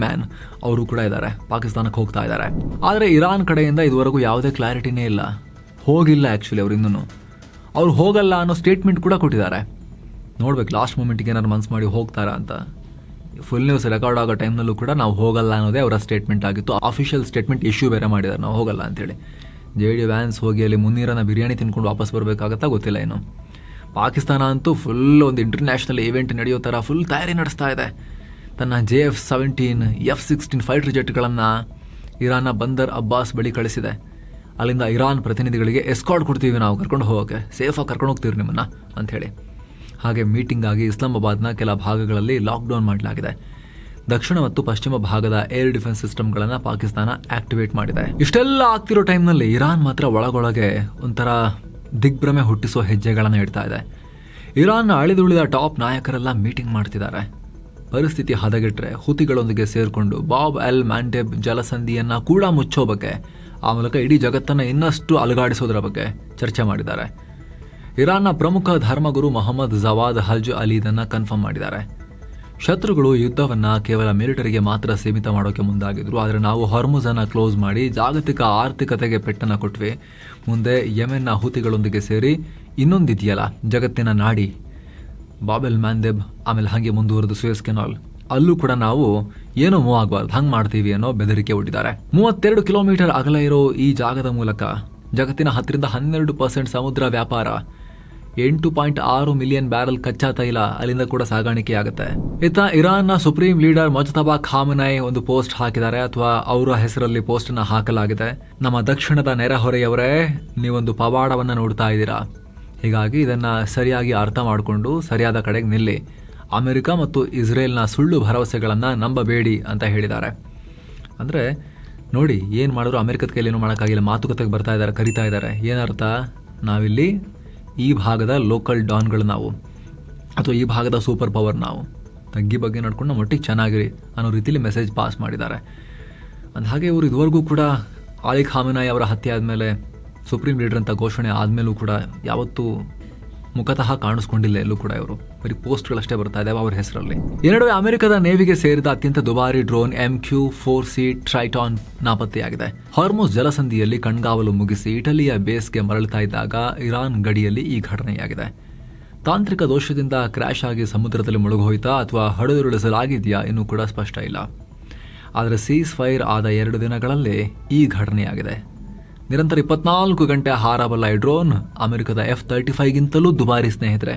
ಮ್ಯಾನ್, ಅವರು ಕೂಡ ಇದ್ದಾರೆ. ಪಾಕಿಸ್ತಾನಕ್ಕೆ ಹೋಗ್ತಾ ಇದ್ದಾರೆ. ಆದರೆ ಇರಾನ್ ಕಡೆಯಿಂದ ಇದುವರೆಗೂ ಯಾವುದೇ ಕ್ಲಾರಿಟಿನೇ ಇಲ್ಲ. ಹೋಗಿಲ್ಲ ಆ್ಯಕ್ಚುಲಿ ಅವ್ರು ಹೋಗಲ್ಲ ಅನ್ನೋ ಸ್ಟೇಟ್ಮೆಂಟ್ ಕೂಡ ಕೊಟ್ಟಿದ್ದಾರೆ. ನೋಡ್ಬೇಕು ಲಾಸ್ಟ್ ಮೂಮೆಂಟಿಗೆ ಏನಾದ್ರು ಮನ್ಸು ಮಾಡಿ ಹೋಗ್ತಾರಾ ಅಂತ. ಫುಲ್ ನ್ಯೂಸ್ ರೆಕಾರ್ಡ್ ಆಗೋ ಟೈಮ್ನಲ್ಲೂ ಕೂಡ ನಾವು ಹೋಗಲ್ಲ ಅನ್ನೋದೇ ಅವರ ಸ್ಟೇಟ್ಮೆಂಟ್ ಆಗಿತ್ತು. ಅಫಿಷಿಯಲ್ ಸ್ಟೇಟ್ಮೆಂಟ್ ಇಶ್ಯೂ ಬೇರೆ ಮಾಡಿದ್ದಾರೆ, ನಾವು ಹೋಗಲ್ಲ ಅಂತೇಳಿ. JD ವ್ಯಾನ್ಸ್ ಹೋಗಿ ಅಲ್ಲಿ ಮುನ್ನೀರನ್ನ ಬಿರಿಯಾನಿ ತಿನ್ಕೊಂಡು ವಾಪಸ್ ಬರಬೇಕಾಗತ್ತಾ ಗೊತ್ತಿಲ್ಲ ಏನು. ಪಾಕಿಸ್ತಾನ ಅಂತೂ ಫುಲ್ ಒಂದು ಇಂಟರ್ನ್ಯಾಷನಲ್ ಈವೆಂಟ್ ನಡೆಯೋ ಥರ ಫುಲ್ ತಯಾರಿ ನಡೆಸ್ತಾ ಇದೆ. ತನ್ನ JF-17 F-16 ಫೈಟರ್ ಜೆಟ್ಗಳನ್ನು ಇರಾನ್ನ ಬಂದರ್ ಅಬ್ಬಾಸ್ ಬಳಿ ಕಳಿಸಿದೆ. ಅಲ್ಲಿಂದ ಇರಾನ್ ಪ್ರತಿನಿಧಿಗಳಿಗೆ ಎಸ್ಕಾರ್ಟ್ ಕೊಡ್ತೀವಿ, ನಾವು ಕರ್ಕೊಂಡು ಹೋಗೋಕೆ, ಸೇಫಾಗಿ ಕರ್ಕೊಂಡು ಹೋಗ್ತೀವಿ ನಿಮ್ಮನ್ನು ಅಂಥೇಳಿ. ಹಾಗೆ ಮೀಟಿಂಗ್ ಆಗಿ ಇಸ್ಲಾಮಾಬಾದ್ನ ಕೆಲ ಭಾಗಗಳಲ್ಲಿ ಲಾಕ್ಡೌನ್ ಮಾಡಲಾಗಿದೆ. ದಕ್ಷಿಣ ಮತ್ತು ಪಶ್ಚಿಮ ಭಾಗದ ಏರ್ ಡಿಫೆನ್ಸ್ ಸಿಸ್ಟಮ್ಗಳನ್ನು ಪಾಕಿಸ್ತಾನ ಆಕ್ಟಿವೇಟ್ ಮಾಡಿದೆ. ಇಷ್ಟೆಲ್ಲ ಆಗ್ತಿರೋ ಟೈಮ್ನಲ್ಲಿ ಇರಾನ್ ಮಾತ್ರ ಒಳಗೊಳಗೆ ಒಂಥರ ದಿಗ್ಭ್ರಮೆ ಹುಟ್ಟಿಸೋ ಹೆಜ್ಜೆಗಳನ್ನು ಇಡ್ತಾ ಇದೆ. ಇರಾನ್ನ ಅಳಿದುಳಿದ ಟಾಪ್ ನಾಯಕರೆಲ್ಲ ಮೀಟಿಂಗ್ ಮಾಡ್ತಿದ್ದಾರೆ. ಪರಿಸ್ಥಿತಿ ಹದಗೆಟ್ರೆ ಹುತಿಗಳೊಂದಿಗೆ ಸೇರಿಕೊಂಡು ಬಾಬ್ ಎಲ್ ಮ್ಯಾಂಡೆಬ್ ಜಲಸಂಧಿಯನ್ನು ಕೂಡ ಮುಚ್ಚೋ ಬಗ್ಗೆ, ಆ ಮೂಲಕ ಇಡೀ ಜಗತ್ತನ್ನು ಇನ್ನಷ್ಟು ಅಲುಗಾಡಿಸೋದರ ಬಗ್ಗೆ ಚರ್ಚೆ ಮಾಡಿದ್ದಾರೆ. ಇರಾನ್ನ ಪ್ರಮುಖ ಧರ್ಮಗುರು ಮೊಹಮ್ಮದ್ ಜವಾದ್ ಹಜ್ ಅಲಿ ಇದನ್ನು ಕನ್ಫರ್ಮ್ ಮಾಡಿದ್ದಾರೆ. ಶತ್ರುಗಳು ಯುದ್ಧವನ್ನು ಕೇವಲ ಮಿಲಿಟರಿಗೆ ಮಾತ್ರ ಸೀಮಿತ ಮಾಡೋಕೆ ಮುಂದಾಗಿದ್ರು, ಆದರೆ ನಾವು ಹಾರ್ಮುಜನ್ನು ಕ್ಲೋಸ್ ಮಾಡಿ ಜಾಗತಿಕ ಆರ್ಥಿಕತೆಗೆ ಪೆಟ್ಟನ್ನು ಕೊಟ್ವಿ. ಮುಂದೆ ಯೆಮೆನ್ನ ಹುತಿಗಳೊಂದಿಗೆ ಸೇರಿ ಇನ್ನೊಂದಿದೆಯಲ್ಲ ಜಗತ್ತಿನ ನಾಡಿ ಬಾಬೆಲ್ ಮ್ಯಾಂದೆಬ್, ಆಮೇಲೆ ಹಾಗೆ ಮುಂದುವರೆದು ಸುಯಸ್ ಕೆನಾಲ್, ಅಲ್ಲೂ ಕೂಡ ನಾವು ಏನೋ ಮೂವ್ ಆಗಬಾರ್ದು, ಹಂಗೆ ಮಾಡ್ತೀವಿ ಅನ್ನೋ ಬೆದರಿಕೆ ಒಡ್ಡಿದ್ದಾರೆ. 32 ಕಿಲೋಮೀಟರ್ ಅಗಲ ಇರೋ ಈ ಜಾಗದ ಮೂಲಕ ಜಗತ್ತಿನ 10-12% ಸಮುದ್ರ ವ್ಯಾಪಾರ, 8.6 ಮಿಲಿಯನ್ ಬ್ಯಾರಲ್ ಕಚ್ಚಾ ತೈಲ ಅಲ್ಲಿಂದ ಕೂಡ ಸಾಗಾಣಿಕೆ ಆಗುತ್ತೆ. ಇತ್ತ ಇರಾನ್ನ ಸುಪ್ರೀಂ ಲೀಡರ್ ಮೊಜ್ತಬಾ ಖಾಮೆನೈ ಒಂದು ಪೋಸ್ಟ್ ಹಾಕಿದ್ದಾರೆ, ಅಥವಾ ಅವರ ಹೆಸರಲ್ಲಿ ಪೋಸ್ಟ್ ಅನ್ನ ಹಾಕಲಾಗಿದೆ. ನಮ್ಮ ದಕ್ಷಿಣದ ನೆರೆಹೊರೆಯವರೇ, ನೀವೊಂದು ಪವಾಡವನ್ನು ನೋಡ್ತಾ ಇದ್ದೀರಾ, ಹೀಗಾಗಿ ಇದನ್ನ ಸರಿಯಾಗಿ ಅರ್ಥ ಮಾಡಿಕೊಂಡು ಸರಿಯಾದ ಕಡೆಗೆ ನಿಲ್ಲಿ. ಅಮೆರಿಕ ಮತ್ತು ಇಸ್ರೇಲ್ನ ಸುಳ್ಳು ಭರವಸೆಗಳನ್ನು ನಂಬಬೇಡಿ ಅಂತ ಹೇಳಿದ್ದಾರೆ. ಅಂದರೆ ನೋಡಿ, ಏನು ಮಾಡಿದ್ರು ಅಮೆರಿಕದ ಕೈಲಿ ಏನು ಮಾಡೋಕ್ಕಾಗಿಲ್ಲ, ಮಾತುಕತೆಗೆ ಬರ್ತಾ ಇದ್ದಾರೆ, ಕರಿತಾ ಇದ್ದಾರೆ. ಏನರ್ಥ, ನಾವಿಲ್ಲಿ ಈ ಭಾಗದ ಲೋಕಲ್ ಡಾನ್ಗಳು ನಾವು, ಅಥವಾ ಈ ಭಾಗದ ಸೂಪರ್ ಪವರ್ ನಾವು, ತಗ್ಗಿ ಬಗ್ಗೆ ನಡ್ಕೊಂಡು ನಮ್ಮ ಒಟ್ಟಿಗೆ ಚೆನ್ನಾಗಿರಿ ಅನ್ನೋ ರೀತಿಯಲ್ಲಿ ಮೆಸೇಜ್ ಪಾಸ್ ಮಾಡಿದ್ದಾರೆ. ಅಂದ ಹಾಗೆ ಇವರು ಇದುವರೆಗೂ ಕೂಡ ಅಲಿ ಖಾಮೆನೈ ಅವರ ಹತ್ಯೆ ಆದಮೇಲೆ, ಸುಪ್ರೀಂ ಲೀಡರ್ ಅಂತ ಘೋಷಣೆ ಆದಮೇಲೂ ಕೂಡ ಯಾವತ್ತೂ ಮುಖತಃ ಕಾಣಿಸ್ಕೊಂಡಿಲ್ಲ ಎಲ್ಲೂ ಕೂಡ. ಇವರು ಬರೀ ಪೋಸ್ಟ್ಗಳಷ್ಟೇ ಬರ್ತಾ ಇದಾವೆ ಅವರ ಹೆಸರಲ್ಲಿ. ಈ ನಡುವೆ ಅಮೆರಿಕದ ನೇವಿಗೆ ಸೇರಿದ ಅತ್ಯಂತ ದುಬಾರಿ ಡ್ರೋನ್ MQ-4C ಟ್ರೈಟಾನ್ ನಾಪತ್ತೆಯಾಗಿದೆ. ಹಾರ್ಮುಜ್ ಜಲಸಂಧಿಯಲ್ಲಿ ಕಣ್ಗಾವಲು ಮುಗಿಸಿ ಇಟಲಿಯ ಬೇಸ್ಗೆ ಮರಳುತ್ತಾ ಇದ್ದಾಗ ಇರಾನ್ ಗಡಿಯಲ್ಲಿ ಈ ಘಟನೆಯಾಗಿದೆ. ತಾಂತ್ರಿಕ ದೋಷದಿಂದ ಕ್ರ್ಯಾಶ್ ಆಗಿ ಸಮುದ್ರದಲ್ಲಿ ಮುಳುಗೋಯ್ತಾ ಅಥವಾ ಹೊಡೆದುರುಳಿಸಲಾಗಿದೆಯಾ ಇನ್ನೂ ಕೂಡ ಸ್ಪಷ್ಟ ಇಲ್ಲ. ಆದರೆ ಸೀಸ್ ಫೈರ್ ಆದ 2 ದಿನಗಳಲ್ಲೇ ಈ ಘಟನೆಯಾಗಿದೆ. ನಿರಂತರ 24 ಗಂಟೆ ಹಾರಬಲ್ಲ ಈ ಡ್ರೋನ್ ಅಮೆರಿಕದ F-35ಗಿಂತಲೂ ದುಬಾರಿ ಸ್ನೇಹಿತರೆ.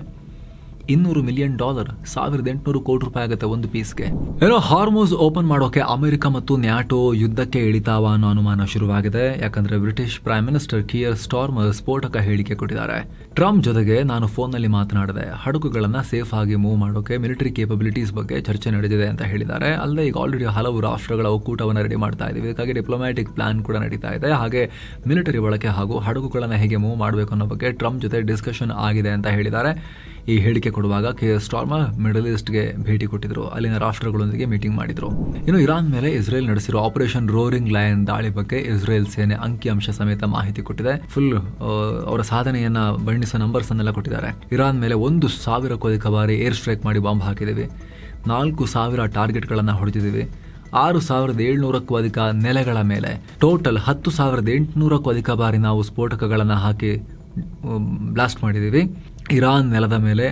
$200 ಮಿಲಿಯನ್, 1800 ಕೋಟಿ ರೂಪಾಯಿ ಆಗುತ್ತೆ ಒಂದು ಪೀಸ್ಗೆ. ಏನೋ ಹಾರ್ಮುಜ್ ಓಪನ್ ಮಾಡೋಕೆ ಅಮೆರಿಕ ಮತ್ತು ನ್ಯಾಟೋ ಯುದ್ಧಕ್ಕೆ ಇಳಿತಾವ ಅನ್ನೋ ಅನುಮಾನ ಶುರುವಾಗಿದೆ. ಯಾಕಂದ್ರೆ ಬ್ರಿಟಿಷ್ ಪ್ರೈಮ್ ಮಿನಿಸ್ಟರ್ ಕಿಯರ್ ಸ್ಟಾರ್ಮರ್ ಸ್ಫೋಟಕ ಹೇಳಿಕೆ ಕೊಟ್ಟಿದ್ದಾರೆ. ಟ್ರಂಪ್ ಜೊತೆಗೆ ನಾನು ಫೋನ್ನಲ್ಲಿ ಮಾತನಾಡಿದೆ, ಹಡಗುಗಳನ್ನ ಸೇಫ್ ಆಗಿ ಮೂವ್ ಮಾಡೋಕೆ ಮಿಲಿಟರಿ ಕೇಪಬಿಲಿಟೀಸ್ ಬಗ್ಗೆ ಚರ್ಚೆ ನಡೆದಿದೆ ಅಂತ ಹೇಳಿದ್ದಾರೆ. ಅಲ್ಲದೆ ಈಗ ಆಲ್ರೆಡಿ ಹಲವು ರಾಷ್ಟ್ರಗಳ ಒಕ್ಕೂಟವನ್ನು ರೆಡಿ ಮಾಡ್ತಾ ಇದೀವಿ. ಇದಕ್ಕಾಗಿ ಡಿಪ್ಲೊಮ್ಯಾಟಿಕ್ ಪ್ಲಾನ್ ಕೂಡ ನಡೀತಾ ಇದೆ. ಹಾಗೆ ಮಿಲಿಟರಿ ಬಳಕೆ ಹಾಗೂ ಹಡಗುಗಳನ್ನ ಹೇಗೆ ಮೂವ್ ಮಾಡಬೇಕು ಅನ್ನೋ ಬಗ್ಗೆ ಟ್ರಂಪ್ ಜೊತೆ ಡಿಸ್ಕಷನ್ ಆಗಿದೆ ಅಂತ ಹೇಳಿದ್ದಾರೆ. ಈ ಹೇಳಿಕೆ ಕೊಡುವಾಗ ಕಿಯರ್ ಸ್ಟಾರ್ಮರ್ ಮಿಡಲ್ ಈಸ್ಟ್ಗೆ ಭೇಟಿ ಕೊಟ್ಟಿದ್ರು, ಅಲ್ಲಿನ ರಾಷ್ಟ್ರಗಳೊಂದಿಗೆ ಮೀಟಿಂಗ್ ಮಾಡಿದ್ರು. ಇನ್ನು ಇರಾನ್ ಮೇಲೆ ಇಸ್ರೇಲ್ ನಡೆಸಿರೋ ಆಪರೇಷನ್ ರೋರಿಂಗ್ ಲಯನ್ ದಾಳಿ ಬಗ್ಗೆ ಇಸ್ರೇಲ್ ಸೇನೆ ಅಂಕಿಅಂಶ ಸಮೇತ ಮಾಹಿತಿ ಕೊಟ್ಟಿದೆ. ಫುಲ್ ಅವರ ಸಾಧನೆಯನ್ನ ಬಣ್ಣಿಸೋ ನಂಬರ್ಸ್ ಅನ್ನೆಲ್ಲ ಕೊಟ್ಟಿದ್ದಾರೆ. ಇರಾನ್ ಮೇಲೆ 1,000ಕ್ಕೂ ಅಧಿಕ ಬಾರಿ ಏರ್ ಸ್ಟ್ರೈಕ್ ಮಾಡಿ ಬಾಂಬ್ ಹಾಕಿದ್ದೀವಿ, 4,000 ಟಾರ್ಗೆಟ್ಗಳನ್ನು ಹೊಡೆದಿದ್ದೀವಿ, 6,700ಕ್ಕೂ ಅಧಿಕ ನೆಲೆಗಳ ಮೇಲೆ ಟೋಟಲ್ 10,800ಕ್ಕೂ ಅಧಿಕ ಬಾರಿ ನಾವು ಸ್ಫೋಟಕಗಳನ್ನು ಹಾಕಿ ಬ್ಲಾಸ್ಟ್ ಮಾಡಿದ್ದೀವಿ. ಇರಾನ್ ನೆಲದ ಮೇಲೆ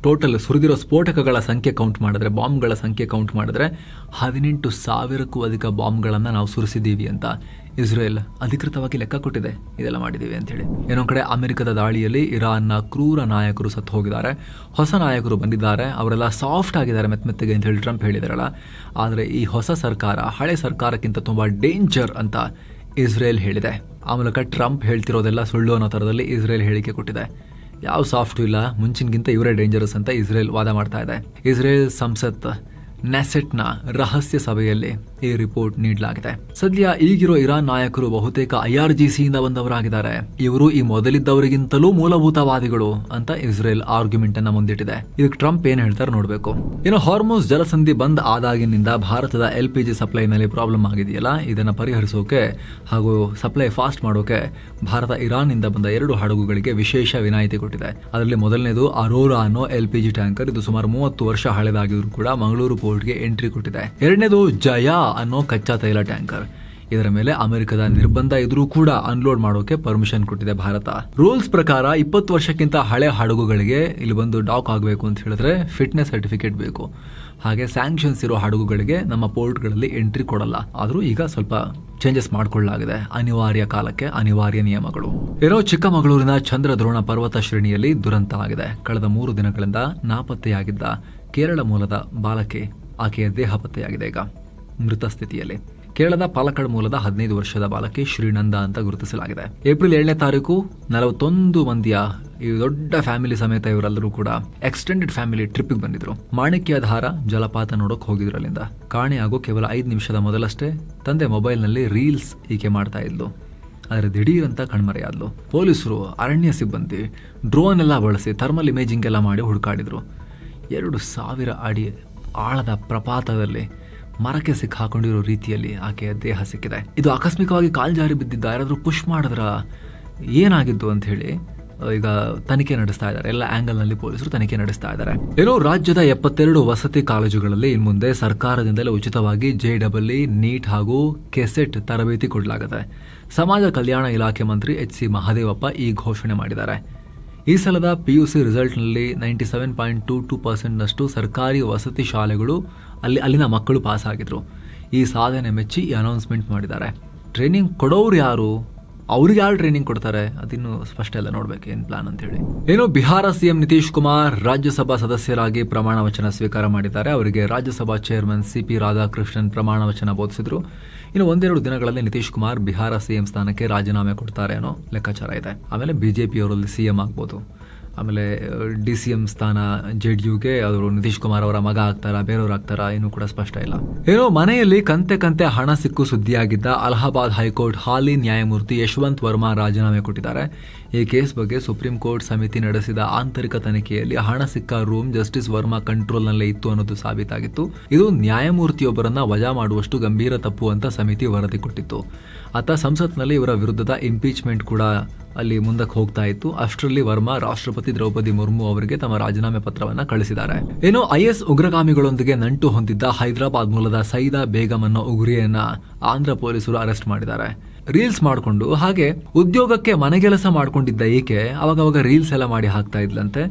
ಟೋಟಲ್ ಸುರಿದಿರೋ ಸ್ಫೋಟಕಗಳ ಸಂಖ್ಯೆ ಕೌಂಟ್ ಮಾಡಿದ್ರೆ, ಬಾಂಬ್ಗಳ ಸಂಖ್ಯೆ ಕೌಂಟ್ ಮಾಡಿದ್ರೆ 18,000ಕ್ಕೂ ಅಧಿಕ ಬಾಂಬ್ಗಳನ್ನು ನಾವು ಸುರಿಸಿದ್ದೀವಿ ಅಂತ ಇಸ್ರೇಲ್ ಅಧಿಕೃತವಾಗಿ ಲೆಕ್ಕ ಕೊಟ್ಟಿದೆ. ಇದೆಲ್ಲ ಮಾಡಿದ್ದೀವಿ ಅಂತ ಹೇಳಿ. ಇನ್ನೊಂದು ಕಡೆ ಅಮೆರಿಕದ ದಾಳಿಯಲ್ಲಿ ಇರಾನ್ನ ಕ್ರೂರ ನಾಯಕರು ಸತ್ತು ಹೋಗಿದ್ದಾರೆ, ಹೊಸ ನಾಯಕರು ಬಂದಿದ್ದಾರೆ, ಅವರೆಲ್ಲ ಸಾಫ್ಟ್ ಆಗಿದ್ದಾರೆ ಮೆತ್ತಗೆ ಅಂತ ಹೇಳಿ ಟ್ರಂಪ್ ಹೇಳಿದಾರಲ್ಲ. ಆದರೆ ಈ ಹೊಸ ಸರ್ಕಾರ ಹಳೆ ಸರ್ಕಾರಕ್ಕಿಂತ ತುಂಬಾ ಡೇಂಜರ್ ಅಂತ ಇಸ್ರೇಲ್ ಹೇಳಿದೆ. ಆ ಮೂಲಕ ಟ್ರಂಪ್ ಹೇಳ್ತಿರೋದೆಲ್ಲ ಸುಳ್ಳು ಅನ್ನೋ ಥರದಲ್ಲಿ ಇಸ್ರೇಲ್ ಹೇಳಿಕೆ ಕೊಟ್ಟಿದೆ. ಯಾವ ಸಾಫ್ಟು ಇಲ್ಲ, ಮುಂಚಿನಗಿಂತ ಇವರೇ ಡೇಂಜರಸ್ ಅಂತ ಇಸ್ರೇಲ್ ವಾದ ಮಾಡ್ತಾ ಇದೆ. ಇಸ್ರೇಲ್ ಸಂಸತ್ ನೆಸೆಟ್ನ ರಹಸ್ಯ ಸಭೆಯಲ್ಲಿ ಈ ರಿಪೋರ್ಟ್ ನೀಡಲಾಗಿದೆ. ಸದ್ಯ ಈಗಿರೋ ಇರಾನ್ ನಾಯಕರು ಬಹುತೇಕ IRGCಯಿಂದ ಬಂದವರಾಗಿದ್ದಾರೆ. ಇವರು ಈ ಮೊದಲಿದ್ದವರಿಗಿಂತಲೂ ಮೂಲಭೂತವಾದಿಗಳು ಅಂತ ಇಸ್ರೇಲ್ ಆರ್ಗ್ಯುಮೆಂಟ್ ಅನ್ನ ಮುಂದಿಟ್ಟಿದೆ. ಇದಕ್ಕೆ ಟ್ರಂಪ್ ಏನ್ ಹೇಳ್ತಾರೆ ನೋಡ್ಬೇಕು. ಇನ್ನು ಹಾರ್ಮುಜ್ ಜಲಸಂಧಿ ಬಂದ್ ಆದಾಗಿನಿಂದ ಭಾರತದ LPG ಸಪ್ಲೈನಲ್ಲಿ ಪ್ರಾಬ್ಲಮ್ ಆಗಿದೆಯಲ್ಲ, ಇದನ್ನ ಪರಿಹರಿಸೋಕೆ ಹಾಗೂ ಸಪ್ಲೈ ಫಾಸ್ಟ್ ಮಾಡೋಕೆ ಭಾರತ ಇರಾನ್ ನಿಂದ ಬಂದ 2 ಹಡಗುಗಳಿಗೆ ವಿಶೇಷ ವಿನಾಯಿತಿ ಕೊಟ್ಟಿದೆ. ಅದರಲ್ಲಿ ಮೊದಲನೇದು ಅರೋರಾ ಅನ್ನೋ LPG ಟ್ಯಾಂಕರ್. ಇದು ಸುಮಾರು 30 ವರ್ಷ ಹಳೆದಾಗಿದ್ರು ಕೂಡ ಮಂಗಳೂರು ಪೋರ್ಟ್ಗೆ ಎಂಟ್ರಿ ಕೊಟ್ಟಿದೆ. ಎರಡನೇದು ಜಯಾ ಅನ್ನೋ ಕಚ್ಚಾ ತೈಲ ಟ್ಯಾಂಕರ್. ಇದರ ಮೇಲೆ ಅಮೆರಿಕದ ನಿರ್ಬಂಧ ಇದ್ರೂ ಕೂಡ ಅನ್ಲೋಡ್ ಮಾಡೋಕೆ ಪರ್ಮಿಷನ್ ಕೊಟ್ಟಿದೆ ಭಾರತ. ರೂಲ್ಸ್ ಪ್ರಕಾರ 20 ವರ್ಷಕ್ಕಿಂತ ಹಳೆ ಹಡಗುಗಳಿಗೆ ಇಲ್ಲಿ ಬಂದು ಡಾಕ್ ಆಗಬೇಕು ಅಂತ ಹೇಳಿದ್ರೆ ಫಿಟ್ನೆಸ್ ಸರ್ಟಿಫಿಕೇಟ್ ಬೇಕು. ಹಾಗೆ ಸ್ಯಾಂಕ್ಷನ್ಸ್ ಇರೋ ಹಡಗುಗಳಿಗೆ ನಮ್ಮ ಪೋರ್ಟ್ಗಳಲ್ಲಿ ಎಂಟ್ರಿ ಕೊಡಲ್ಲ. ಆದ್ರೂ ಈಗ ಸ್ವಲ್ಪ ಚೇಂಜಸ್ ಮಾಡಿಕೊಳ್ಳಲಾಗಿದೆ. ಅನಿವಾರ್ಯ ಕಾಲಕ್ಕೆ ಅನಿವಾರ್ಯ ನಿಯಮಗಳು. ಇರೋ ಚಿಕ್ಕಮಗಳೂರಿನ ಚಂದ್ರದ್ರೋಣ ಪರ್ವತ ಶ್ರೇಣಿಯಲ್ಲಿ ದುರಂತ ಆಗಿದೆ. ಕಳೆದ 3 ದಿನಗಳಿಂದ ನಾಪತ್ತೆಯಾಗಿದ್ದ ಕೇರಳ ಮೂಲದ ಬಾಲಕಿ, ಆಕೆಯ ದೇಹ ಪತ್ತೆಯಾಗಿದೆ ಈಗ ಮೃತ ಸ್ಥಿತಿಯಲ್ಲಿ. ಕೇರಳದ ಪಾಲಕ್ಕಾಡ್ ಮೂಲದ 15 ವರ್ಷದ ಬಾಲಕಿ ಶ್ರೀನಂದ ಅಂತ ಗುರುತಿಸಲಾಗಿದೆ. ಏಪ್ರಿಲ್ 7ನೇ ತಾರೀಕು 41 ಮಂದಿಯ ಈ ದೊಡ್ಡ ಫ್ಯಾಮಿಲಿ ಸಮೇತ ಇವರೆಲ್ಲರೂ ಕೂಡ ಎಕ್ಸ್ಟೆಂಡೆಡ್ ಫ್ಯಾಮಿಲಿ ಟ್ರಿಪ್ಗೆ ಬಂದಿದ್ರು. ಮಾಣಿಕ್ಯಧಾರ ಜಲಪಾತ ನೋಡೋಕೆ ಹೋಗಿದ್ರು. ಅಲ್ಲಿಂದ ಕಾಣೆಯಾಗೋ ಕೇವಲ 5 ನಿಮಿಷದ ಮೊದಲಷ್ಟೇ ತಂದೆ ಮೊಬೈಲ್ನಲ್ಲಿ ರೀಲ್ಸ್ ಈಕೆ ಮಾಡ್ತಾ ಇದ್ಲು. ಆದರೆ ದಿಢೀರ್ ಅಂತ ಕಣ್ಮರೆಯಾದ್ಲು. ಪೊಲೀಸರು, ಅರಣ್ಯ ಸಿಬ್ಬಂದಿ ಡ್ರೋನ್ ಎಲ್ಲ ಬಳಸಿ ಥರ್ಮಲ್ ಇಮೇಜಿಂಗ್ ಎಲ್ಲ ಮಾಡಿ ಹುಡುಕಾಡಿದ್ರು. 2,000 ಅಡಿ ಆಳದ ಪ್ರಪಾತದಲ್ಲಿ ಮರಕ್ಕೆ ಸಿಕ್ಕಾಕೊಂಡಿರೋ ರೀತಿಯಲ್ಲಿ ಆಕೆಯ ದೇಹ ಸಿಕ್ಕಿದೆ. ಇದು ಆಕಸ್ಮಿಕವಾಗಿ ಕಾಲ್ಜಾರಿ ಬಿದ್ದಿದ್ದ, ಯಾರಾದರೂ ಪುಷ್ ಮಾಡಿದ್ರ, ಏನಾಗಿದ್ದು ಅಂತ ಹೇಳಿ ಈಗ ತನಿಖೆ ನಡೆಸ್ತಾ ಇದ್ದಾರೆ. ಎಲ್ಲ ಆಂಗಲ್ ನಲ್ಲಿ ಪೊಲೀಸರು ತನಿಖೆ ನಡೆಸ್ತಾ ಇದ್ದಾರೆ. ಏನೋ ರಾಜ್ಯದ 72 ವಸತಿ ಕಾಲೇಜುಗಳಲ್ಲಿ ಇನ್ಮುಂದೆ ಸರ್ಕಾರದಿಂದಲೇ ಉಚಿತವಾಗಿ JEE, ನೀಟ್ ಹಾಗೂ ಕೆಸೆಟ್ ತರಬೇತಿ ಕೊಡಲಾಗುತ್ತೆ. ಸಮಾಜ ಕಲ್ಯಾಣ ಇಲಾಖೆ ಮಂತ್ರಿ HC ಮಹದೇವಪ್ಪ ಈ ಘೋಷಣೆ ಮಾಡಿದ್ದಾರೆ. ಈ ಸಲದ PUC ರಿಸಲ್ಟ್ನಲ್ಲಿ 97.22% ಸರ್ಕಾರಿ ವಸತಿ ಶಾಲೆಗಳು ಅಲ್ಲಿನ ಮಕ್ಕಳು ಪಾಸ್ ಆಗಿದ್ರು. ಈ ಸಾಧನೆ ಮೆಚ್ಚಿ ಈ ಅನೌನ್ಸ್ಮೆಂಟ್ ಮಾಡಿದ್ದಾರೆ. ಟ್ರೈನಿಂಗ್ ಕೊಡೋರು ಯಾರು, ಅವ್ರಿಗೆ ಯಾರು ಟ್ರೈನಿಂಗ್ ಕೊಡ್ತಾರೆ ಅದಿನ್ನು ಸ್ಪಷ್ಟ ಎಲ್ಲ ನೋಡ್ಬೇಕು ಏನ್ ಪ್ಲಾನ್ ಅಂತ ಹೇಳಿ. ಏನು ಬಿಹಾರ CM ನಿತೀಶ್ ಕುಮಾರ್ ರಾಜ್ಯಸಭಾ ಸದಸ್ಯರಾಗಿ ಪ್ರಮಾಣ ವಚನ ಸ್ವೀಕಾರ ಮಾಡಿದ್ದಾರೆ. ಅವರಿಗೆ ರಾಜ್ಯಸಭಾ ಚೇರ್ಮನ್ CP ರಾಧಾಕೃಷ್ಣನ್ ಪ್ರಮಾಣ ವಚನ ಬೋಧಿಸಿದ್ರು. ಇನ್ನು 1-2 ದಿನಗಳಲ್ಲಿ ನಿತೀಶ್ ಕುಮಾರ್ ಬಿಹಾರ CM ಸ್ಥಾನಕ್ಕೆ ರಾಜೀನಾಮೆ ಕೊಡ್ತಾರೆ ಅನ್ನೋ ಲೆಕ್ಕಾಚಾರ ಇದೆ. ಆಮೇಲೆ BJP ಅವರಲ್ಲಿ CM ಆಗ್ಬೋದು. ಆಮೇಲೆ DCM ಸ್ಥಾನ JDUಗೆ ಅವರು ನಿತೀಶ್ ಕುಮಾರ್ ಅವರ ಮಗ ಆಗ್ತಾರಾ, ಬೇರೆಯವ್ರು ಆಗ್ತಾರಾ, ಇನ್ನೂ ಕೂಡ ಸ್ಪಷ್ಟ ಇಲ್ಲ. ಏನೋ ಮನೆಯಲ್ಲಿ ಕಂತೆ ಹಣ ಸಿಕ್ಕು ಸುದ್ದಿಯಾಗಿದ್ದ ಅಲಹಾಬಾದ್ ಹೈಕೋರ್ಟ್ ಹಾಲಿ ನ್ಯಾಯಮೂರ್ತಿ ಯಶವಂತ್ ವರ್ಮಾ ರಾಜೀನಾಮೆ ಕೊಟ್ಟಿದ್ದಾರೆ. ಈ ಕೇಸ್ ಬಗ್ಗೆ ಸುಪ್ರೀಂ ಕೋರ್ಟ್ ಸಮಿತಿ ನಡೆಸಿದ ಆಂತರಿಕ ತನಿಖೆಯಲ್ಲಿ ಹಣ ಸಿಕ್ಕ ರೂಮ್ ಜಸ್ಟಿಸ್ ವರ್ಮಾ ಕಂಟ್ರೋಲ್ನಲ್ಲೇ ಇತ್ತು ಅನ್ನೋದು ಸಾಬೀತಾಗಿತ್ತು. ಇದು ನ್ಯಾಯಮೂರ್ತಿಯೊಬ್ಬರನ್ನ ವಜಾ ಮಾಡುವಷ್ಟು ಗಂಭೀರ ತಪ್ಪು ಅಂತ ಸಮಿತಿ ವರದಿ ಕೊಟ್ಟಿತ್ತು. ಆತ ಸಂಸತ್ನಲ್ಲಿ ಇವರ ವಿರುದ್ಧದ ಇಂಪೀಚ್ಮೆಂಟ್ ಕೂಡ ಅಲ್ಲಿ ಮುಂದಕ್ಕೆ ಹೋಗ್ತಾ ಇತ್ತು. ಅಷ್ಟರಲ್ಲಿ ವರ್ಮಾ ರಾಷ್ಟ್ರಪತಿ ದ್ರೌಪದಿ ಮುರ್ಮು ಅವರಿಗೆ ತಮ್ಮ ರಾಜೀನಾಮೆ ಪತ್ರವನ್ನ ಕಳಿಸಿದ್ದಾರೆ. ಇನ್ನು IS ಉಗ್ರಗಾಮಿಗಳೊಂದಿಗೆ ನಂಟು ಹೊಂದಿದ್ದ ಹೈದರಾಬಾದ್ ಮೂಲದ ಸೈದಾ ಬೇಗಂ ಅನ್ನೋ ಉಗುರಿಯನ್ನ ಆಂಧ್ರ ಪೊಲೀಸರು ಅರೆಸ್ಟ್ ಮಾಡಿದ್ದಾರೆ. ರೀಲ್ಸ್ ಮಾಡಿಕೊಂಡು ಹಾಗೆ ಉದ್ಯೋಗಕ್ಕೆ ಮನೆಗೆಲಸ ಮಾಡ್ಕೊಂಡಿದ್ದ ಈಕೆ ಅವಾಗವಾಗ ರೀಲ್ಸ್ ಎಲ್ಲ ಮಾಡಿ ಹಾಕ್ತಾ ಇದ್ಲಂತೆ.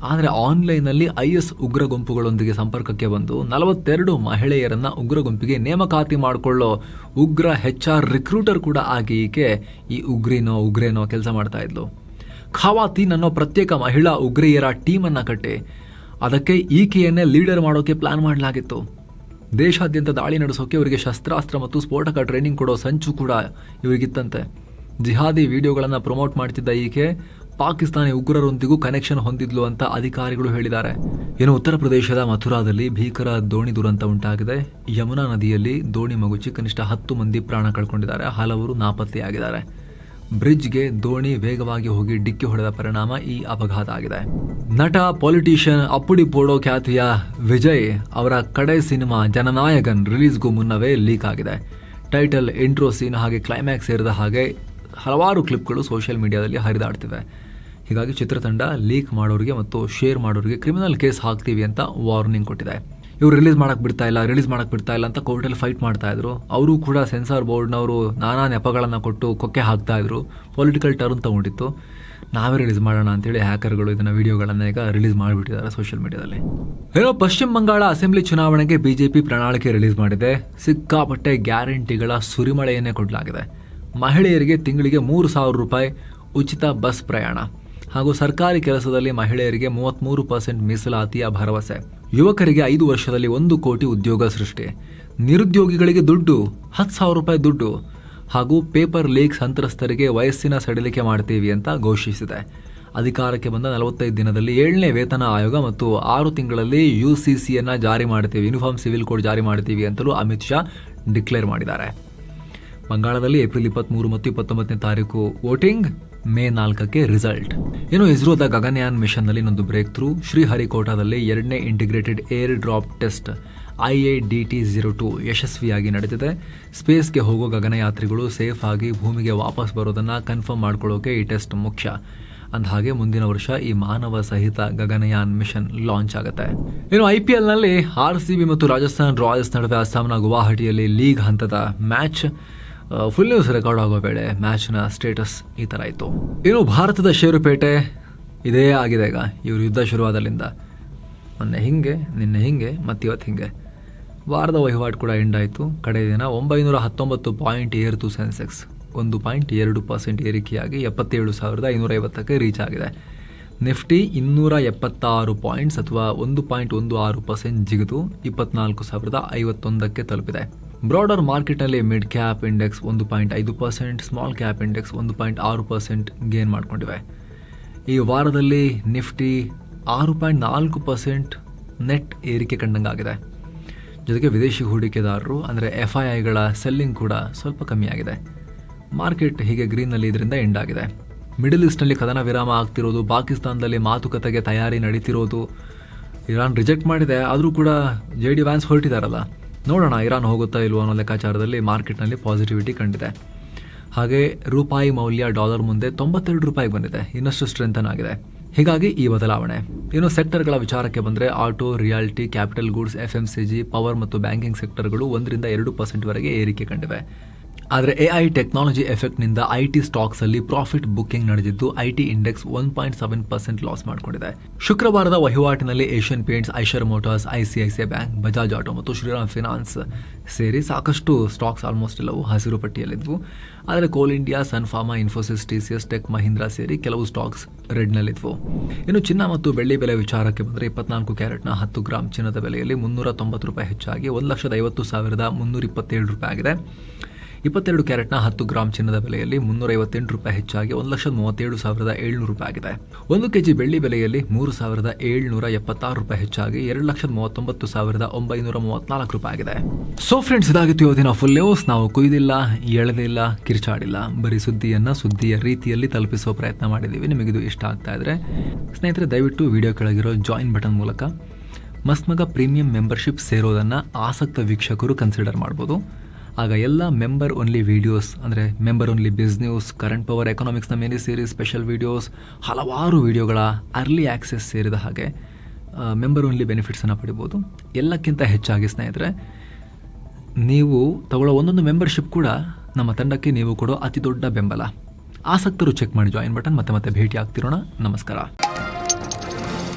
ಆದರೆ ಆನ್ಲೈನ್ನಲ್ಲಿ IS ಉಗ್ರ ಗುಂಪುಗಳೊಂದಿಗೆ ಸಂಪರ್ಕಕ್ಕೆ ಬಂದು 42 ಮಹಿಳೆಯರನ್ನ ಉಗ್ರ ಗುಂಪಿಗೆ ನೇಮಕಾತಿ ಮಾಡಿಕೊಳ್ಳೋ ಉಗ್ರ HR ರಿಕ್ರೂಟರ್ ಕೂಡ ಆಗಿ ಈಕೆ ಈ ಉಗ್ರೇನೋ ಕೆಲಸ ಮಾಡ್ತಾ ಇದ್ಲು. ಖವಾತೀನ್ ಅನ್ನೋ ಪ್ರತ್ಯೇಕ ಮಹಿಳಾ ಉಗ್ರಿಯರ ಟೀಮನ್ನು ಕಟ್ಟಿ ಅದಕ್ಕೆ ಈಕೆಯನ್ನೇ ಲೀಡರ್ ಮಾಡೋಕೆ ಪ್ಲಾನ್ ಮಾಡಲಾಗಿತ್ತು. ದೇಶಾದ್ಯಂತ ದಾಳಿ ನಡೆಸೋಕೆ ಇವರಿಗೆ ಶಸ್ತ್ರಾಸ್ತ್ರ ಮತ್ತು ಸ್ಫೋಟಕ ಟ್ರೈನಿಂಗ್ ಕೊಡೋ ಸಂಚು ಕೂಡ ಇವರಿಗಿತ್ತಂತೆ. ಜಿಹಾದಿ ವಿಡಿಯೋಗಳನ್ನು ಪ್ರಮೋಟ್ ಮಾಡ್ತಿದ್ದ ಈಕೆ ಪಾಕಿಸ್ತಾನಿ ಉಗ್ರರೊಂದಿಗೂ ಕನೆಕ್ಷನ್ ಹೊಂದಿದ್ಲು ಅಂತ ಅಧಿಕಾರಿಗಳು ಹೇಳಿದ್ದಾರೆ. ಇನ್ನು ಉತ್ತರ ಪ್ರದೇಶದ ಮಥುರಾದಲ್ಲಿ ಭೀಕರ ದೋಣಿ ದುರಂತ ಉಂಟಾಗಿದೆ. ಯಮುನಾ ನದಿಯಲ್ಲಿ ದೋಣಿ ಮಗುಚಿ ಕನಿಷ್ಠ 10 ಮಂದಿ ಪ್ರಾಣ ಕಳ್ಕೊಂಡಿದ್ದಾರೆ, ಹಲವರು ನಾಪತ್ತೆಯಾಗಿದ್ದಾರೆ. ಬ್ರಿಡ್ಜ್ಗೆ ದೋಣಿ ವೇಗವಾಗಿ ಹೋಗಿ ಡಿಕ್ಕಿ ಹೊಡೆದ ಪರಿಣಾಮ ಈ ಅಪಘಾತ ಆಗಿದೆ. ನಟ ಪೊಲಿಟಿಷಿಯನ್ ಅಪ್ಪುಡಿ ಪೋಡೋ ಖ್ಯಾತಿಯ ವಿಜಯ್ ಅವರ ಕಡೆ ಸಿನಿಮಾ ಜನನಾಯಕನ್ ರಿಲೀಸ್ಗೂ ಮುನ್ನವೇ ಲೀಕ್ ಆಗಿದೆ. ಟೈಟಲ್, ಇಂಟ್ರೋ ಸೀನ್ ಹಾಗೆ ಕ್ಲೈಮ್ಯಾಕ್ಸ್ ಸೇರಿದ ಹಾಗೆ ಹಲವಾರು ಕ್ಲಿಪ್ಗಳು ಸೋಷಿಯಲ್ ಮೀಡಿಯಾದಲ್ಲಿ ಹರಿದಾಡ್ತಿವೆ. ಹೀಗಾಗಿ ಚಿತ್ರತಂಡ ಲೀಕ್ ಮಾಡೋರಿಗೆ ಮತ್ತು ಶೇರ್ ಮಾಡೋರಿಗೆ ಕ್ರಿಮಿನಲ್ ಕೇಸ್ ಹಾಕ್ತೀವಿ ಅಂತ ವಾರ್ನಿಂಗ್ ಕೊಟ್ಟಿದೆ. ಇವರು ರಿಲೀಸ್ ಮಾಡಕ್ಕೆ ಬಿಡ್ತಾ ಇಲ್ಲ ಅಂತ ಕೋರ್ಟಲ್ಲಿ ಫೈಟ್ ಮಾಡ್ತಾ ಇದ್ರು. ಅವರು ಕೂಡ ಸೆನ್ಸಾರ್ ಬೋರ್ಡ್ನವರು ನಾನಾ ನೆಪಗಳನ್ನು ಕೊಟ್ಟು ಕೊಕ್ಕೆ ಹಾಕ್ತಾ ಇದ್ರು. ಪೊಲಿಟಿಕಲ್ ಟರ್ನ್ ತಗೊಂಡಿತ್ತು. ನಾವೇ ರಿಲೀಸ್ ಮಾಡೋಣ ಅಂತೇಳಿ ಹ್ಯಾಕರ್ಗಳು ಇದನ್ನ ವಿಡಿಯೋಗಳನ್ನು ಈಗ ರಿಲೀಸ್ ಮಾಡಿಬಿಟ್ಟಿದ್ದಾರೆ ಸೋಷಿಯಲ್ ಮೀಡಿಯಾದಲ್ಲಿ. ಏನೋ ಪಶ್ಚಿಮ ಬಂಗಾಳ ಅಸೆಂಬ್ಲಿ ಚುನಾವಣೆಗೆ ಬಿಜೆಪಿ ಪ್ರಣಾಳಿಕೆ ರಿಲೀಸ್ ಮಾಡಿದೆ. ಸಿಕ್ಕಾಪಟ್ಟೆ ಗ್ಯಾರಂಟಿಗಳ ಸುರಿಮಳೆಯನ್ನೇ ಕೊಡಲಾಗಿದೆ. ಮಹಿಳೆಯರಿಗೆ ತಿಂಗಳಿಗೆ 3,000 ರೂಪಾಯಿ ಉಚಿತ ಬಸ್ ಪ್ರಯಾಣ ಹಾಗೂ ಸರ್ಕಾರಿ ಕೆಲಸದಲ್ಲಿ ಮಹಿಳೆಯರಿಗೆ 33% ಮೀಸಲಾತಿಯ ಭರವಸೆ. ಯುವಕರಿಗೆ 5 ವರ್ಷದಲ್ಲಿ 1 ಕೋಟಿ ಉದ್ಯೋಗ ಸೃಷ್ಟಿ. ನಿರುದ್ಯೋಗಿಗಳಿಗೆ ದುಡ್ಡು 10,000 ರೂಪಾಯಿ ದುಡ್ಡು ಹಾಗೂ ಪೇಪರ್ ಲೀಕ್ ಸಂತ್ರಸ್ತರಿಗೆ ವಯಸ್ಸಿನ ಸಡಿಲಿಕೆ ಮಾಡ್ತೀವಿ ಅಂತ ಘೋಷಿಸಿದೆ. ಅಧಿಕಾರಕ್ಕೆ ಬಂದ 45 ದಿನದಲ್ಲಿ 7ನೇ ವೇತನ ಆಯೋಗ ಮತ್ತು 6 ತಿಂಗಳಲ್ಲಿ UCCಯನ್ನು ಜಾರಿ ಮಾಡ್ತೀವಿ, ಯೂನಿಫಾರ್ಮ್ ಸಿವಿಲ್ ಕೋಡ್ ಜಾರಿ ಮಾಡ್ತೀವಿ ಅಂತಲೂ ಅಮಿತ್ ಶಾ ಡಿಕ್ಲೇರ್ ಮಾಡಿದ್ದಾರೆ. ಬಂಗಾಳದಲ್ಲಿ ಏಪ್ರಿಲ್ 23 ಮತ್ತು 29ನೇ ತಾರೀಕು ವೋಟಿಂಗ್, ಮೇ 4ಕ್ಕೆ ರಿಸಲ್ಟ್. ಇನ್ನು ಇಸ್ರೋದ ಗಗನಯಾನ್ ಮಿಷನ್ನಲ್ಲಿ ಇನ್ನೊಂದು ಬ್ರೇಕ್ ಥ್ರೂ. ಶ್ರೀಹರಿಕೋಟಾದಲ್ಲಿ 2ನೇ integrated air drop test IADT-02 ಯಶಸ್ವಿಯಾಗಿ ನಡೆದಿದೆ. ಸ್ಪೇಸ್ಗೆ ಹೋಗೋ ಗಗನಯಾತ್ರಿಗಳು ಸೇಫ್ ಆಗಿ ಭೂಮಿಗೆ ವಾಪಸ್ ಬರೋದನ್ನು ಕನ್ಫರ್ಮ್ ಮಾಡ್ಕೊಳ್ಳೋಕೆ ಈ ಟೆಸ್ಟ್ ಮುಖ್ಯ. ಅಂದಹಾಗೆ ಮುಂದಿನ ವರ್ಷ ಈ ಮಾನವ ಸಹಿತ ಗಗನಯಾನ್ ಮಿಷನ್ ಲಾಂಚ್ ಆಗುತ್ತೆ. ಇನ್ನು IPLನಲ್ಲಿ RCB ಮತ್ತು ರಾಜಸ್ಥಾನ್ ರಾಯಲ್ಸ್ ನಡುವೆ ಅಸ್ಸಾಂನ ಗುವಾಹಟಿಯಲ್ಲಿ ಲೀಗ್ ಹಂತದ ಮ್ಯಾಚ್. ಫುಲ್ ನ್ಯೂಸ್ ರೆಕಾರ್ಡ್ ಆಗೋ ವೇಳೆ ಮ್ಯಾಚ್ನ ಸ್ಟೇಟಸ್ ಈ ಥರ ಇತ್ತು. ಇನ್ನು ಭಾರತದ ಷೇರುಪೇಟೆ ಇದೇ ಆಗಿದೆ. ಈಗ ಇವರು ಯುದ್ಧ ಶುರುವಾದಲ್ಲಿಂದ ಮೊನ್ನೆ ಹಿಂಗೆ, ನಿನ್ನೆ ಹಿಂಗೆ, ಮತ್ತಿವತ್ತು ಹಿಂಗೆ. ವಾರದ ವಹಿವಾಟು ಕೂಡ ಎಂಡ್ ಆಯಿತು. ಕಡೆ ದಿನ 919 ಪಾಯಿಂಟ್ ಏರಿತು ಸೆನ್ಸೆಕ್ಸ್. 1.2% ಏರಿಕೆಯಾಗಿ 77,550ಕ್ಕೆ ರೀಚ್ ಆಗಿದೆ. ನಿಫ್ಟಿ 276 ಪಾಯಿಂಟ್ಸ್ ಅಥವಾ 1.16% ಜಿಗಿದು 24,051ಕ್ಕೆ ತಲುಪಿದೆ. ಬ್ರಾಡರ್ ಮಾರ್ಕೆಟ್ನಲ್ಲಿ mid cap index 1.5%, small cap index 1.6% gain ಮಾಡಿಕೊಂಡಿವೆ. ಈ ವಾರದಲ್ಲಿ ನಿಫ್ಟಿ 6.4% ನೆಟ್ ಏರಿಕೆ ಕಂಡಂಗಾಗಿದೆ. ಜೊತೆಗೆ ವಿದೇಶಿ ಹೂಡಿಕೆದಾರರು ಅಂದರೆ FIIಗಳ ಸೆಲ್ಲಿಂಗ್ ಕೂಡ ಸ್ವಲ್ಪ ಕಮ್ಮಿಯಾಗಿದೆ. ಮಾರ್ಕೆಟ್ ಹೀಗೆ ಗ್ರೀನ್ನಲ್ಲಿ ಇದರಿಂದ ಎಂಡ್ ಆಗಿದೆ. ಮಿಡಲ್ ಈಸ್ಟ್ನಲ್ಲಿ ಕದನ ವಿರಾಮ ಆಗ್ತಿರೋದು, ಪಾಕಿಸ್ತಾನದಲ್ಲಿ ಮಾತುಕತೆಗೆ ತಯಾರಿ ನಡೀತಿರೋದು, ಇರಾನ್ ರಿಜೆಕ್ಟ್ ಮಾಡಿದೆ, ಆದರೂ ಕೂಡ JD ವ್ಯಾನ್ಸ್ ಹೊರಟಿದ್ದಾರಲ್ಲ, ನೋಡೋಣ ಇರಾನ್ ಹೋಗುತ್ತಾ ಇಲ್ವೋ ಅನ್ನೋ ಲೆಕ್ಕಾಚಾರದಲ್ಲಿ ಮಾರ್ಕೆಟ್ನಲ್ಲಿ ಪಾಸಿಟಿವಿಟಿ ಕಂಡಿದೆ. ಹಾಗೆ ರೂಪಾಯಿ ಮೌಲ್ಯ ಡಾಲರ್ ಮುಂದೆ 92 ರೂಪಾಯಿಗೆ ಬಂದಿದೆ, ಇನ್ನಷ್ಟು ಸ್ಟ್ರೆಂಥನ್ ಆಗಿದೆ. ಹೀಗಾಗಿ ಈ ಬದಲಾವಣೆ. ಇನ್ನು ಸೆಕ್ಟರ್ಗಳ ವಿಚಾರಕ್ಕೆ ಬಂದರೆ auto, realty, capital goods, FMCG, power ಮತ್ತು ಬ್ಯಾಂಕಿಂಗ್ ಸೆಕ್ಟರ್ಗಳು 1-2% ವರೆಗೆ ಏರಿಕೆ ಕಂಡಿವೆ. ಆದರೆ AI ಟೆಕ್ನಾಲಜಿ ಎಫೆಕ್ಟ್ನಿಂದ IT ಸ್ಟಾಕ್ಸಲ್ಲಿ ಪ್ರಾಫಿಟ್ ಬುಕ್ಕಿಂಗ್ ನಡೆದಿದ್ದು IT ಇಂಡೆಕ್ಸ್ 1.7% ಲಾಸ್ ಮಾಡಿಕೊಂಡಿದೆ. ಶುಕ್ರವಾರದ ವಹಿವಾಟಿನಲ್ಲಿ Asian Paints, Eicher Motors, ICICI Bank, Bajaj Auto ಮತ್ತು ಶ್ರೀರಾಮ್ ಫಿನಾನ್ಸ್ ಸೇರಿ ಸಾಕಷ್ಟು ಸ್ಟಾಕ್ಸ್ ಆಲ್ಮೋಸ್ಟ್ ಎಲ್ಲವೂ ಹಸಿರು ಪಟ್ಟಿಯಲ್ಲಿದ್ವು. ಆದರೆ Coal India, Sun Pharma, Infosys, TCS, Tech Mahindra ಸೇರಿ ಕೆಲವು ಸ್ಟಾಕ್ಸ್ ರೆಡ್ನಲ್ಲಿದ್ವು. ಇನ್ನು ಚಿನ್ನ ಮತ್ತು ಬೆಳ್ಳಿ ಬೆಲೆ ವಿಚಾರಕ್ಕೆ ಬಂದರೆ 24 ಕ್ಯಾರೆಟ್ನ 10 ಗ್ರಾಂ ಚಿನ್ನದ ಬೆಲೆಯಲ್ಲಿ 390 ರೂಪಾಯಿ ಹೆಚ್ಚಾಗಿ 1,50,327 ರೂಪಾಯಿ ಆಗಿದೆ. 22 ಕ್ಯಾರೆಟ್ನ 10 ಗ್ರಾಂ ಚಿನ್ನದ ಬೆಲೆಯಲ್ಲಿ 358 ರೂಪಾಯಿ ಹೆಚ್ಚಾಗಿ 1,37,700 ರೂಪಾಯಿ ಆಗಿದೆ. 1 ಕೆಜಿ ಬೆಳ್ಳಿ ಬೆಲೆಯಲ್ಲಿ 3,776 ರೂಪಾಯಿ ಹೆಚ್ಚಾಗಿ 2,39,934 ರೂಪಾಯಿ ಆಗಿದೆ. ಸೊ ಫ್ರೆಂಡ್ಸ್, ಇದಾಗಿತ್ತು ಇವತ್ತಿನ ಫುಲ್ ನ್ಯೂಸ್. ನಾವು ಕುಯ್ದಿಲ್ಲ, ಎಳೆದಿಲ್ಲ, ಕಿರ್ಚಾಡಿಲ್ಲ, ಬರೀ ಸುದ್ದಿಯ ರೀತಿಯಲ್ಲಿ ತಲುಪಿಸೋ ಪ್ರಯತ್ನ ಮಾಡಿದ್ದೀವಿ. ನಿಮಗಿದು ಇಷ್ಟ ಆಗ್ತಾ ಇದ್ರೆ ಸ್ನೇಹಿತರೆ, ದಯವಿಟ್ಟು ವಿಡಿಯೋ ಕೆಳಗಿರೋ ಜಾಯಿನ್ ಬಟನ್ ಮೂಲಕ ಮಸ್ತ್ ಮಗ ಪ್ರೀಮಿಯಂ ಮೆಂಬರ್ಶಿಪ್ ಸೇರೋದನ್ನು ಆಸಕ್ತ ವೀಕ್ಷಕರು ಕನ್ಸಿಡರ್ ಮಾಡ್ಬೋದು. ಆಗ ಎಲ್ಲ ಮೆಂಬರ್ ಓನ್ಲಿ ವೀಡಿಯೋಸ್ ಅಂದರೆ member only business, current power, ಎಕನಾಮಿಕ್ಸ್ನ ಮಿನಿ ಸೀರೀಸ್, ಸ್ಪೆಷಲ್ ವೀಡಿಯೋಸ್, ಹಲವಾರು ವೀಡಿಯೋಗಳ ಅರ್ಲಿ ಆ್ಯಕ್ಸೆಸ್ ಸೇರಿದ ಹಾಗೆ ಮೆಂಬರ್ ಓನ್ಲಿ ಬೆನಿಫಿಟ್ಸನ್ನು ಪಡಿಬೋದು. ಎಲ್ಲಕ್ಕಿಂತ ಹೆಚ್ಚಾಗಿ ಸ್ನೇಹಿತರೆ, ನೀವು ತಗೊಳ್ಳೋ ಒಂದೊಂದು ಮೆಂಬರ್ಶಿಪ್ ಕೂಡ ನಮ್ಮ ತಂಡಕ್ಕೆ ನೀವು ಕೊಡೋ ಅತಿ ದೊಡ್ಡ ಬೆಂಬಲ. ಆಸಕ್ತರು ಚೆಕ್ ಮಾಡಿ ಜಾಯಿನ್ ಬಟನ್. ಮತ್ತೆ ಭೇಟಿ ಆಗ್ತಿರೋಣ. ನಮಸ್ಕಾರ.